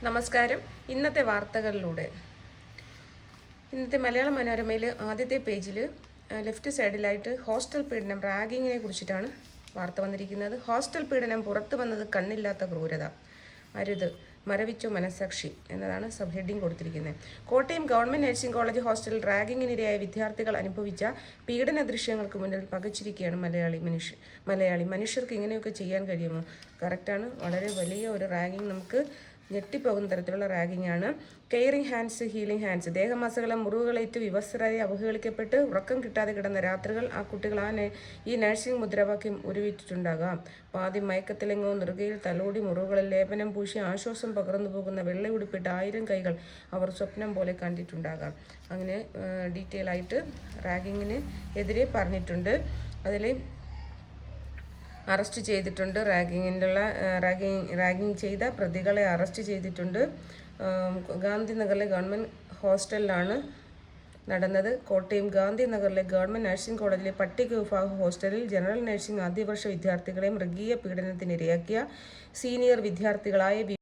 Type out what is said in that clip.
നമസ്കാരം. ഇന്നത്തെ വാർത്തകളിലൂടെ ഇന്നത്തെ മലയാള മനോരമയിൽ ആദ്യത്തെ പേജിൽ ലെഫ്റ്റ് സൈഡിലായിട്ട് ഹോസ്റ്റൽ പീഡനം റാഗിങ്ങിനെ കുറിച്ചിട്ടാണ് വാർത്ത വന്നിരിക്കുന്നത്. ഹോസ്റ്റൽ പീഡനം പുറത്തു വന്നത് കണ്ണില്ലാത്ത ക്രൂരത, അരുത് മരവിച്ചോ മനസാക്ഷി എന്നതാണ് സബ് ഹെഡിങ് കൊടുത്തിരിക്കുന്നത്. കോട്ടയം ഗവൺമെന്റ് നഴ്സിംഗ് കോളേജ് ഹോസ്റ്റലിൽ റാഗിങ്ങിനിരയായ വിദ്യാർത്ഥികൾ അനുഭവിച്ച പീഡന ദൃശ്യങ്ങൾക്ക് മുന്നിൽ പകച്ചിരിക്കുകയാണ് മലയാളി. മനുഷ്യർക്ക് ഇങ്ങനെയൊക്കെ ചെയ്യാൻ കഴിയുമോ? കറക്റ്റാണ്. വളരെ വലിയ ഒരു റാഗിങ്, നമുക്ക് ഞെട്ടിപ്പോകുന്ന തരത്തിലുള്ള റാഗിംഗ് ആണ്. Caring hands, healing hands. ദേഹമാസകലം മുറിവുകളേറ്റ് വിവസ്ത്രരായി അവഹേളിക്കപ്പെട്ട് ഉറക്കം കിട്ടാതെ കിടന്ന രാത്രികൾ ആ കുട്ടികൾ ഈ നഴ്സിംഗ് മുദ്രാവാക്യം ഉരുവിട്ടിട്ടുണ്ടാകാം. പാതി മയക്കത്തിലെങ്ങോ നെറുകയിൽ തലോടി മുറിവുകളിൽ ലേപനം പൂശി ആശ്വാസം പകർന്നു പോകുന്ന വെള്ളയുടുപ്പിട്ട 1000 കൈകൾ അവർ സ്വപ്നം പോലെ കണ്ടിട്ടുണ്ടാകാം. അങ്ങനെ ഡീറ്റെയിൽ ആയിട്ട് റാഗിങ്ങിന് എതിരെ പറഞ്ഞിട്ടുണ്ട്. അതിൽ അറസ്റ്റ് ചെയ്തിട്ടുണ്ട്. റാഗിങ് ചെയ്ത പ്രതികളെ അറസ്റ്റ് ചെയ്തിട്ടുണ്ട്. ഗാന്ധിനഗറിലെ ഗവൺമെൻറ് ഹോസ്റ്റലിലാണ് നടന്നത്. കോട്ടയം ഗാന്ധിനഗറിലെ ഗവൺമെൻറ് നഴ്സിംഗ് കോളേജിലെ പട്ടിക വിഭാഗ ഹോസ്റ്റലിൽ ജനറൽ നഴ്സിംഗ് ആദ്യവർഷ വിദ്യാർത്ഥികളെ മൃഗീയ പീഡനത്തിനിരയാക്കിയ സീനിയർ വിദ്യാർത്ഥികളായ